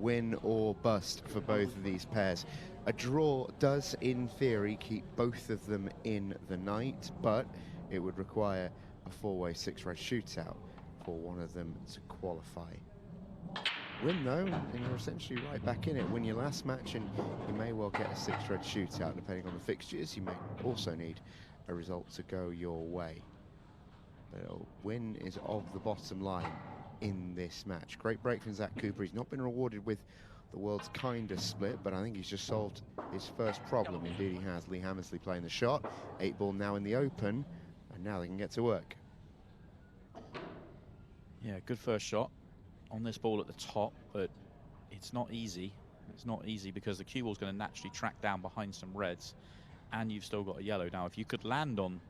win or bust for both of these pairs. A draw does, in theory, keep both of them in the night, but it would require a four-way six-red shootout for one of them to qualify. Win though, and you're essentially right back in it. Win your last match and you may well get a six-red shootout. Depending on the fixtures, you may also need a result to go your way. But a win is of the bottom line in this match. Great break from Zac Cooper. He's not been rewarded with the world's kindest split, but I think he's just solved his first problem. Indeed he has. Lee Hammersley playing the shot. 8-ball now in the open, and now they can get to work. Yeah, good first shot on this ball at the top, but it's not easy. It's not easy because the cue ball's going to naturally track down behind some reds, and you've still got a yellow. Now, if you could land on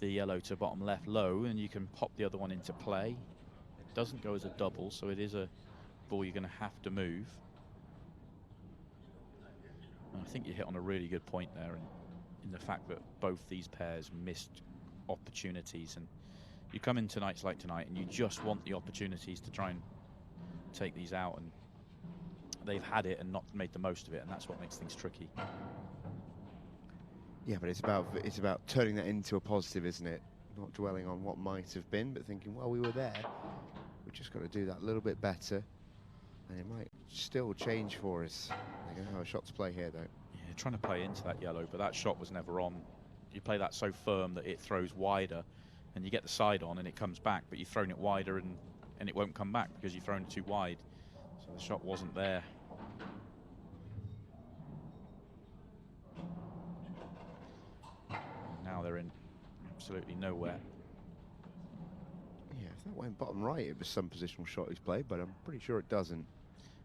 the yellow to bottom left low, and you can pop the other one into play, it doesn't go as a double, so it is a ball you're going to have to move. And I think you hit on a really good point there in the fact that both these pairs missed opportunities, and you come into nights like tonight and you just want the opportunities to try and take these out, and they've had it and not made the most of it, and that's what makes things tricky. Yeah, but it's about turning that into a positive, isn't it? Not dwelling on what might have been, but thinking, well, we were there. We've just got to do that a little bit better, and it might still change for us. They're going to have a shot to play here, though. Yeah, trying to play into that yellow, but that shot was never on. You play that so firm that it throws wider, and you get the side on and it comes back, but you've thrown it wider and it won't come back because you've thrown it too wide. So the shot wasn't there. And now they're in absolutely nowhere. Yeah, if that went bottom right, it was some positional shot he's played, but I'm pretty sure it doesn't.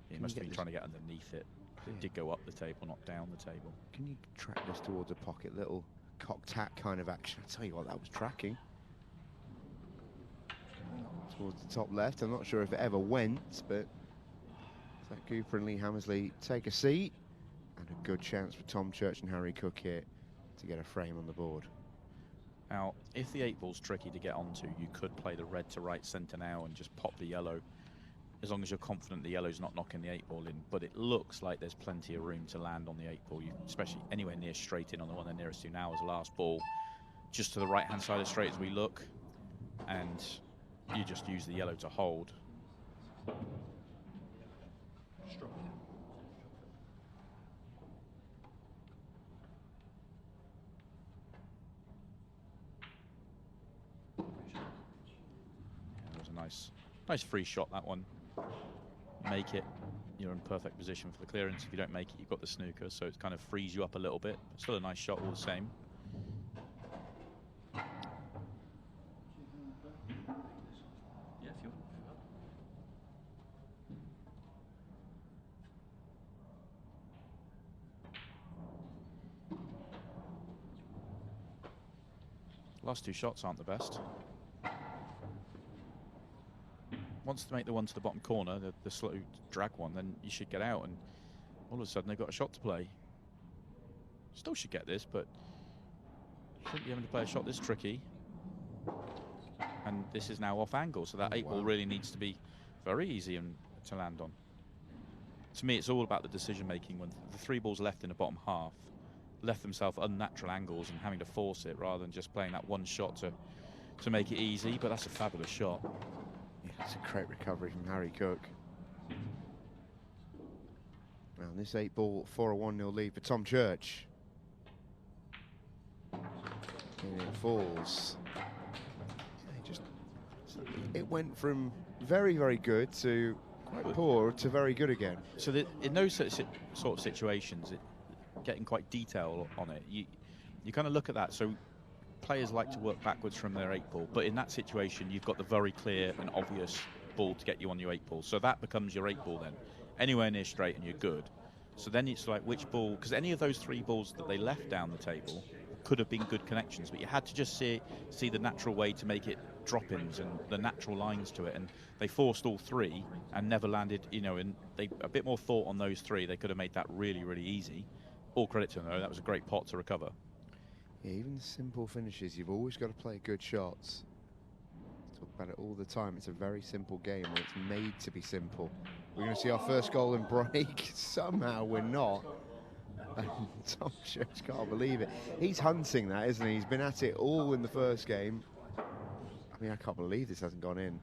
He must have been trying to get underneath it. It did go up the table, not down the table. Can you track this towards a pocket, little cock-tack kind of action? I'll tell you what, that was tracking. Towards the top left. I'm not sure if it ever went, but Zac Cooper and Lee Hammersley take a seat, and a good chance for 𝗏𝗏𝘃𝗀𝗃 and 𝗪𝗏𝗃𝗃 here to get a frame on the board. Now, if the 8-ball's tricky to get onto, you could play the red to right centre now and just pop the yellow, as long as you're confident the yellow's not knocking the 8-ball in. But it looks like there's plenty of room to land on the 8-ball, especially anywhere near straight in on the one they're nearest to now as the last ball. Just to the right-hand side of straight as we look, and you just use the yellow to hold. That was a nice free shot, that one. Make it, you're in perfect position for the clearance. If you don't make it, you've got the snooker, so it kind of frees you up a little bit. But still a nice shot all the same. Last two shots aren't the best. Wants to make the one to the bottom corner, the slow drag one, then you should get out, and all of a sudden they've got a shot to play. Still should get this, but shouldn't be able to play a shot this tricky. And this is now off angle, so that 8-ball really needs to be very easy and to land on. To me, it's all about the decision making. When the 3 balls left in the bottom half left themselves unnatural angles and having to force it rather than just playing that one shot to make it easy. But that's a fabulous shot. Yeah, it's a great recovery from 𝗪𝗏𝗃𝗃. Now this 8-ball for a 1-0 lead for 𝗏𝗏𝘃𝗏𝗃. And it falls. It went from very, very good to quite poor to very good again. So in those sort of situations, getting quite detailed on it, you kind of look at that. So players like to work backwards from their 8-ball, but in that situation you've got the very clear and obvious ball to get you on your 8-ball, so that becomes your 8-ball then. Anywhere near straight and you're good. So then it's like which ball, because any of those 3 balls that they left down the table could have been good connections, but you had to just see the natural way to make it drop-ins and the natural lines to it, and they forced all 3 and never landed, and a bit more thought on those 3, they could have made that really, really easy. All credit to them though, that was a great pot to recover. Yeah, even simple finishes, you've always got to play good shots to talk about it all the time. It's a very simple game, and it's made to be simple. We're going to see our first goal and break. Somehow we're not. And Tom Church can't believe it. He's hunting that, isn't he? He's been at it all in the first game. I mean, I can't believe this hasn't gone in.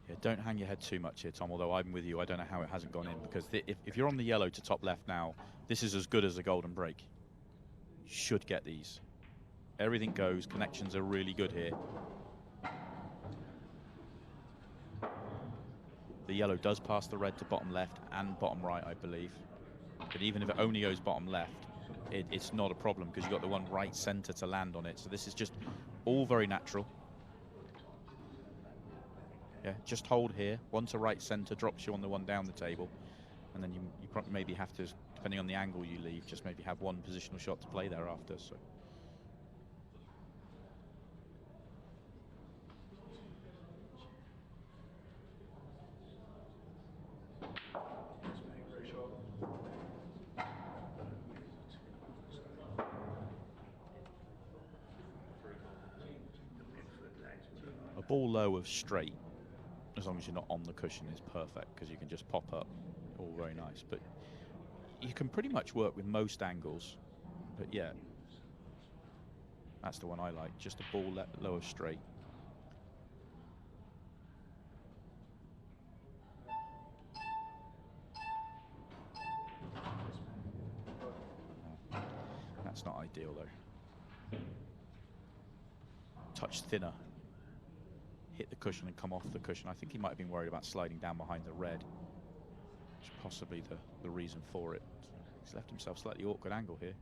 Yeah, don't hang your head too much here, Tom, although I'm with you. I don't know how it hasn't gone in, because if you're on the yellow to top left now, this is as good as a golden break. You should get these. Everything goes. Connections are really good here. The yellow does pass the red to bottom left and bottom right, I believe. But even if it only goes bottom left, it's not a problem, because you've got the one right center to land on it. So this is just all very natural. Yeah, just hold here. One to right center drops you on the one down the table. And then you probably maybe have to, depending on the angle you leave, just maybe have one positional shot to play thereafter. So. A ball low of straight, as long as you're not on the cushion, is perfect, because you can just pop up. All very nice. But you can pretty much work with most angles. But yeah, that's the one I like. Just a ball low of straight. That's not ideal though. Touch thinner. Hit the cushion and come off the cushion. I think he might have been worried about sliding down behind the red, which is possibly the reason for it. He's left himself slightly awkward angle here.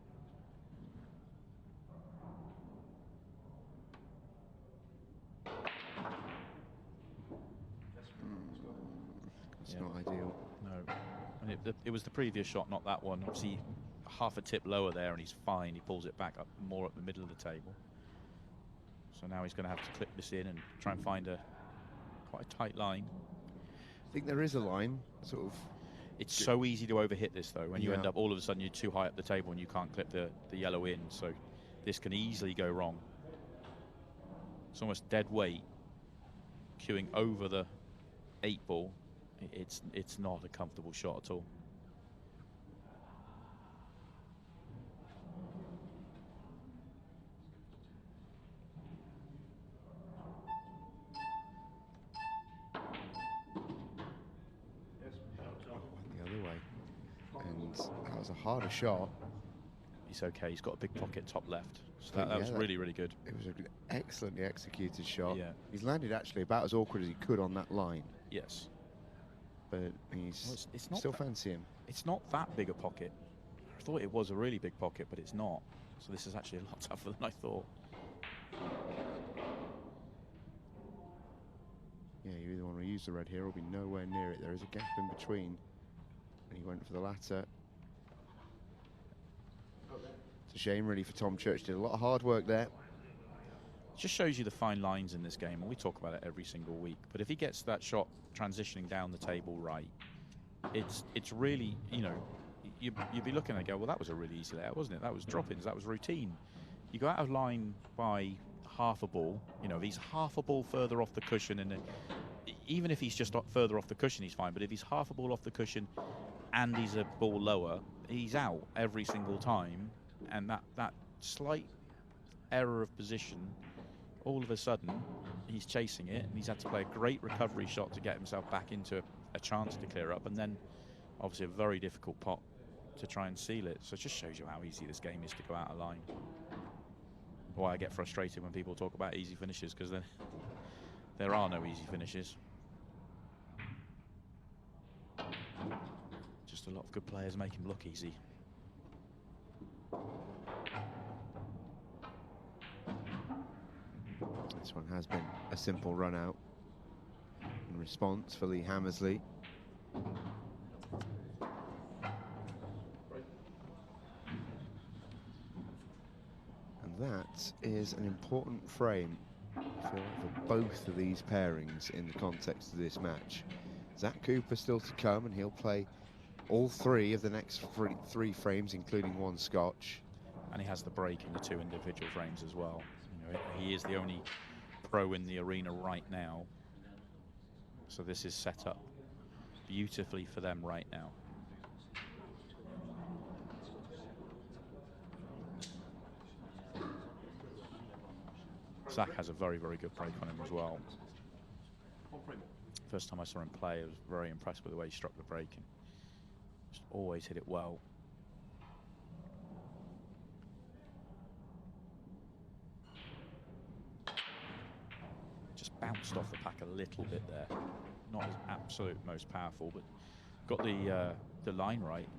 It's not ideal. No, and it was the previous shot, not that one. Obviously, half a tip lower there, and he's fine. He pulls it back up more at the middle of the table. So now he's going to have to clip this in and try and find quite a tight line. I think there is a line, sort of. It's so easy to overhit this, though, when you end up all of a sudden you're too high up the table and you can't clip the yellow in. So this can easily go wrong. It's almost dead weight, queuing over the 8 ball. It's not a comfortable shot at all. That was a harder shot. He's okay. He's got a big pocket top left. So that was really, really good. It was an excellently executed shot. Yeah. He's landed actually about as awkward as he could on that line. Yes. But he's still fancy him. It's not that big a pocket. I thought it was a really big pocket, but it's not. So this is actually a lot tougher than I thought. Yeah, you either want to use the red here or be nowhere near it. There is a gap in between. And he went for the latter. It's a shame, really, for Tom Church. Did a lot of hard work there. It just shows you the fine lines in this game, and we talk about it every single week. But if he gets that shot transitioning down the table right, it's really, you know, you'd be looking and go, well, that was a really easy layout, wasn't it? That was drop-ins, that was routine. You go out of line by half a ball. You know, if he's half a ball further off the cushion, and even if he's just further off the cushion, he's fine. But if he's half a ball off the cushion and he's a ball lower, he's out every single time. And that slight error of position, all of a sudden, he's chasing it, and he's had to play a great recovery shot to get himself back into a chance to clear up, and then obviously a very difficult pot to try and seal it. So it just shows you how easy this game is to go out of line. Why I get frustrated when people talk about easy finishes, because there are no easy finishes. Just a lot of good players make him look easy. This one has been a simple run out in response for Lee Hammersley. And that is an important frame, I feel like, for both of these pairings in the context of this match. Zac Cooper still to come, and he'll play all 3 of the next 3 frames, including 1 Scotch. And he has the break in the 2 individual frames as well. You know, he is the only pro in the arena right now. So this is set up beautifully for them right now. Zac has a very, very good break on him as well. First time I saw him play, I was very impressed with the way he struck the break and just always hit it well. Just bounced off the pack a little bit there. Not his absolute most powerful, but got the line right.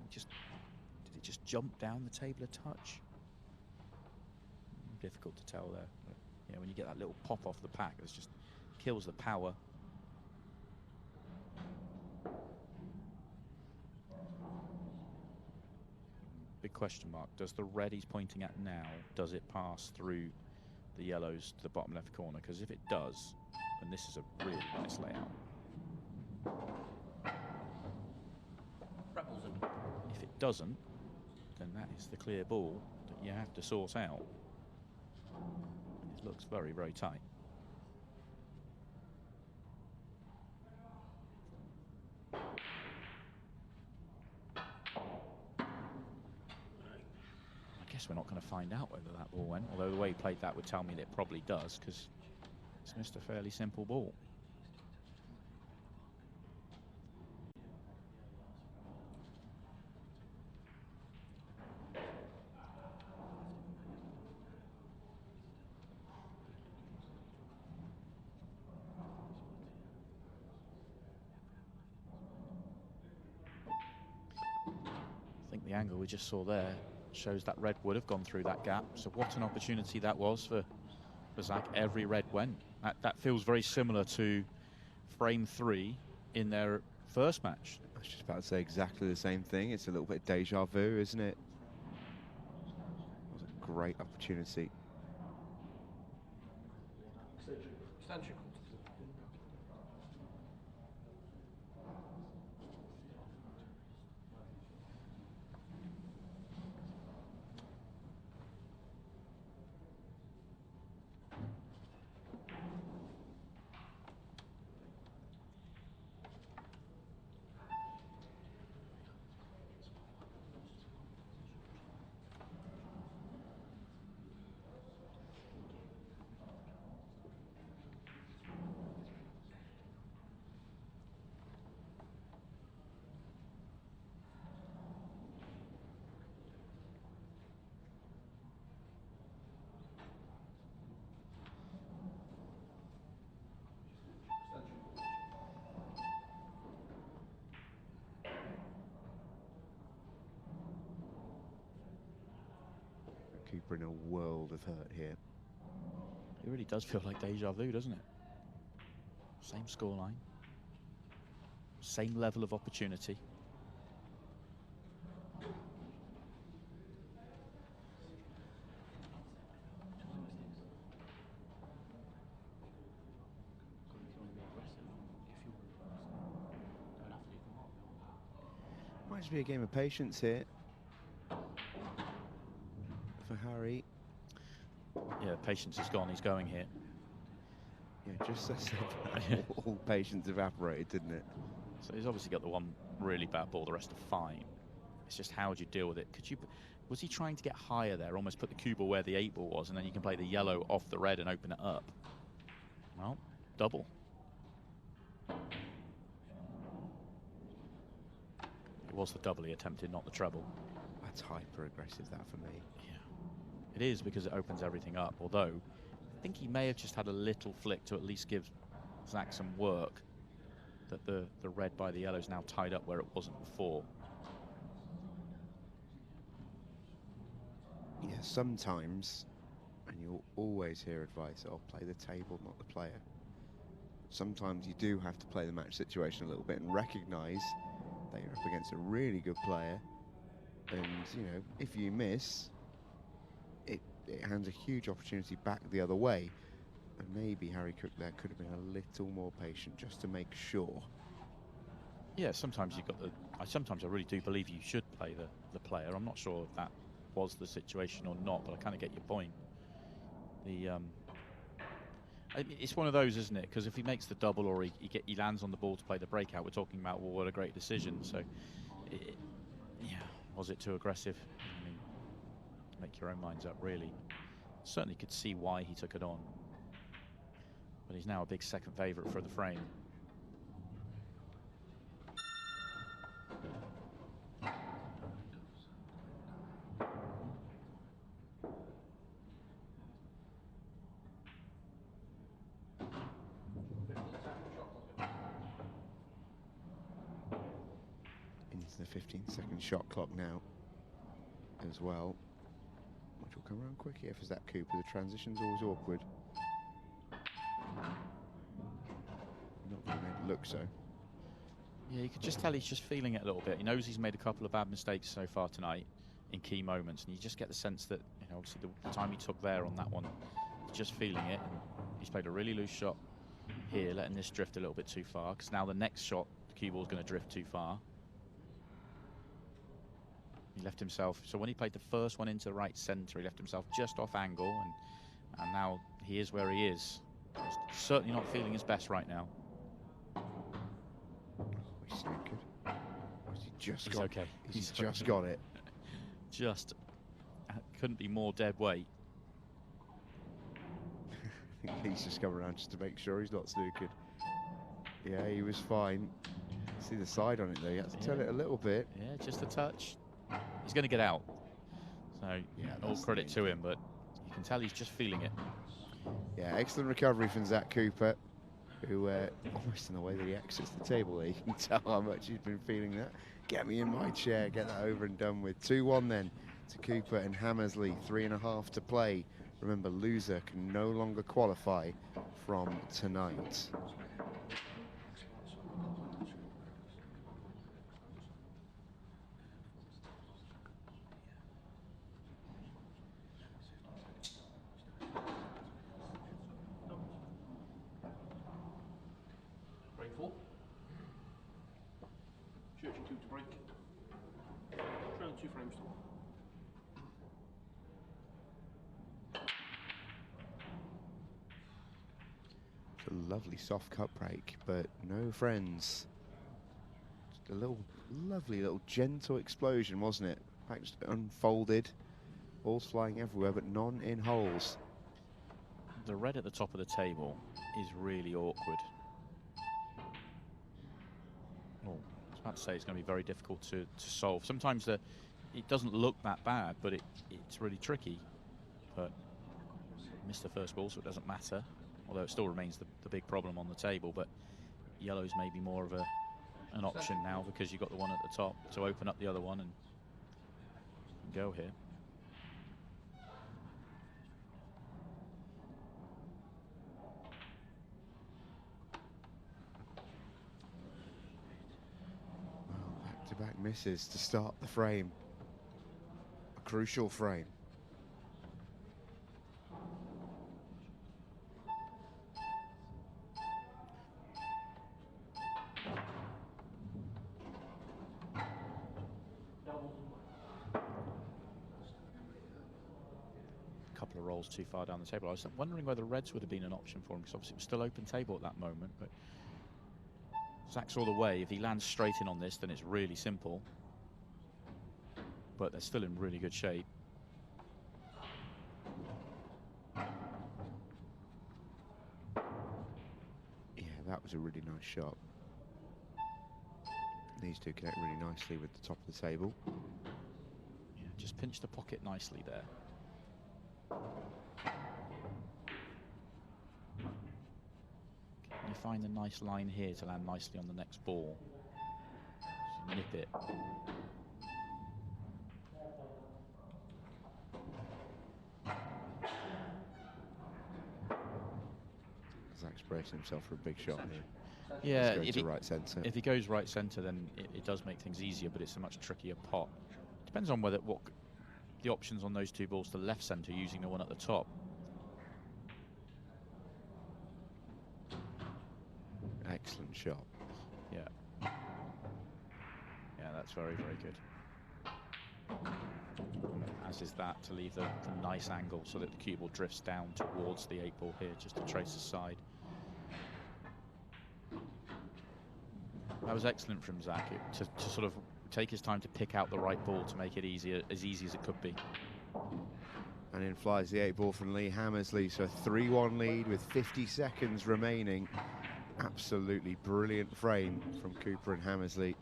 Did it just jump down the table a touch? Difficult to tell there. But, yeah, when you get that little pop off the pack, it just kills the power. Big question mark. Does the red he's pointing at now, does it pass through the yellows to the bottom left corner? Because if it does, then this is a really nice layout. If it doesn't, then that is the clear ball that you have to sort out. And it looks very, very tight. I guess we're not going to find out whether that ball went, although the way he played that would tell me that it probably does, because it's missed a fairly simple ball. I think the angle we just saw there shows that red would have gone through that gap. So what an opportunity that was for Zac. Every red went. That feels very similar to frame 3 in their first match. I was just about to say exactly the same thing. It's a little bit deja vu, isn't it? It was a great opportunity. Cooper in a world of hurt here. It really does feel like deja vu, doesn't it? Same scoreline, same level of opportunity. Might just be a game of patience here for Harry. Yeah, patience is gone. He's going here. Yeah, just as I said, all patience evaporated, didn't it? So he's obviously got the one really bad ball, the rest are fine. It's just how do you deal with it? Was he trying to get higher there, almost put the cue ball where the 8 ball was, and then you can play the yellow off the red and open it up? Well, double. It was the double he attempted, not the treble. That's hyper aggressive, that, for me. Yeah, it is, because it opens everything up, although I think he may have just had a little flick to at least give Zac some work, that the red by the yellow is now tied up where it wasn't before. Yeah, sometimes, and you'll always hear advice, oh, play the table, not the player. Sometimes you do have to play the match situation a little bit and recognise that you're up against a really good player, and, you know, if you miss, it hands a huge opportunity back the other way. And maybe Harry Cook there could have been a little more patient just to make sure. Yeah, sometimes you've got sometimes I really do believe you should play the player. I'm not sure if that was the situation or not, but I kind of get your point. The It's one of those, isn't it? Because if he makes the double or he lands on the ball to play the breakout, we're talking about, well, what a great decision. So, yeah, was it too aggressive? I mean, make your own minds up, really. Certainly could see why he took it on. But he's now a big second favourite for the frame. The 15-second shot clock now as well, which will come around quick here for Zac Cooper. The transition's always awkward. Not going to make it look so. Yeah, you could just tell he's just feeling it a little bit. He knows he's made a couple of bad mistakes so far tonight in key moments, and you just get the sense that, you know, obviously the time he took there on that one, he's just feeling it. And he's played a really loose shot here, letting this drift a little bit too far, because now the next shot, the cue ball's going to drift too far. He left himself, so when he played the first one into right centre, he left himself just off angle, and now he is where he is. He's certainly not feeling his best right now. He's so good. He's got, okay. He's just got it. Just couldn't be more dead weight. I think he's just come around just to make sure he's not snookered. Yeah, he was fine. See the side on it though. He had to turn it a little bit. Yeah, just a touch. He's going to get out. So, yeah, all credit to him, but you can tell he's just feeling it. Yeah, excellent recovery from Zac Cooper, who almost in the way that he exits the table there, you can tell how much he's been feeling that. Get me in my chair, get that over and done with. 2-1 then to Cooper and Hammersley, 3.5 to play. Remember, loser can no longer qualify from tonight. Lovely soft cut break, but no friends. Just a little lovely little gentle explosion, wasn't it? Just unfolded, balls flying everywhere, but none in holes. The red at the top of the table is really awkward. Oh, I was about to say it's going to be very difficult to solve. Sometimes it doesn't look that bad, but it's really tricky. But missed the first ball, so it doesn't matter. Although it still remains the big problem on the table, but yellow's maybe more of an option now because you've got the one at the top to open up the other one and go here. Well, back-to-back misses to start the frame. A crucial frame. Too far down the table. I was wondering whether reds would have been an option for him, because obviously it was still open table at that moment, but Zac's all the way. If he lands straight in on this, then it's really simple, but they're still in really good shape. Yeah, that was a really nice shot. These two connect really nicely with the top of the table. Yeah, just pinch the pocket nicely there. Can you find a nice line here to land nicely on the next ball? Just nip it. Zac's bracing himself for a big shot here. Yeah, if he goes right centre, then it does make things easier, but it's a much trickier pot. Depends on what the options on those two balls to left centre, using the one at the top. Excellent shot. Yeah. Yeah, that's very, very good. as is that, to leave the nice angle so that the cue ball drifts down towards the 8-ball here, just to trace the side. That was excellent from Zac to sort of take his time to pick out the right ball to make it as easy as it could be. And in flies the 8-ball from Lee Hammersley, so a 3-1 lead with 50 seconds remaining. Absolutely brilliant frame from Cooper and Hammersley.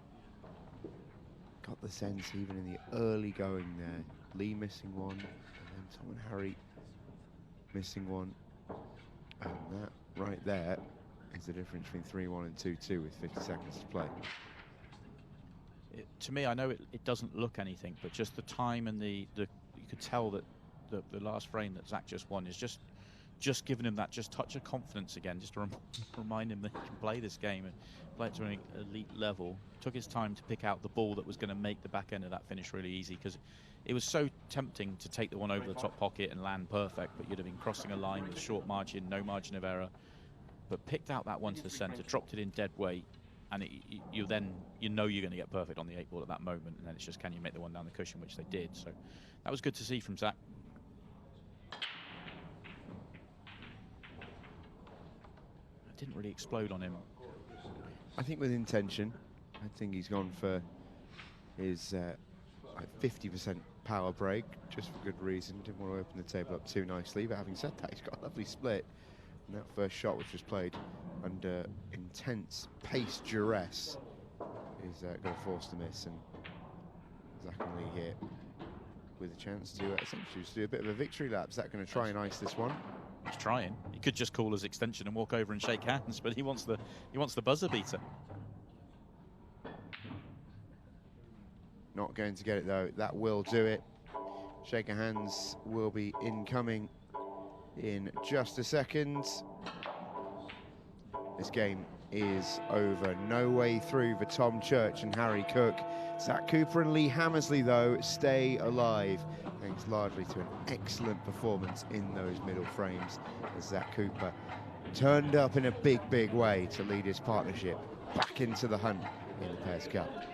Got the sense even in the early going there. Lee missing one, and then Tom and Harry missing one. And that right there is the difference between 3-1 and 2-2 with 50 seconds to play. To me, I know it doesn't look anything, but just the time and you could tell that the last frame that Zac just won is just giving him that touch of confidence again, just to remind him that he can play this game and play it to an elite level. Took his time to pick out the ball that was going to make the back end of that finish really easy, because it was so tempting to take the one over the top pocket and land perfect, but you'd have been crossing a line with short margin, no margin of error. But picked out that one to the centre, dropped it in dead weight, and you know you're going to get perfect on the 8-ball at that moment, and then it's just, can you make the one down the cushion, which they did. So that was good to see from Zac. Didn't really explode on him. I think with intention. I think he's gone for his 50% power break, just for good reason. Didn't want to open the table up too nicely, but having said that, he's got a lovely split. And that first shot, which was played under intense pace duress, is going to force the miss. And Zac and Lee here with a chance to essentially just do a bit of a victory lap. Zac going to try and ice this one. He's trying. He could just call his extension and walk over and shake hands, but he wants the buzzer beater. Not going to get it though. That will do it. Shake of hands will be incoming in just a second. This game is over. No way through for Tom Church and Harry Cook. Zac Cooper and Lee Hammersley, though, stay alive, thanks largely to an excellent performance in those middle frames, as Zac Cooper turned up in a big way to lead his partnership back into the hunt in the Pairs Cup.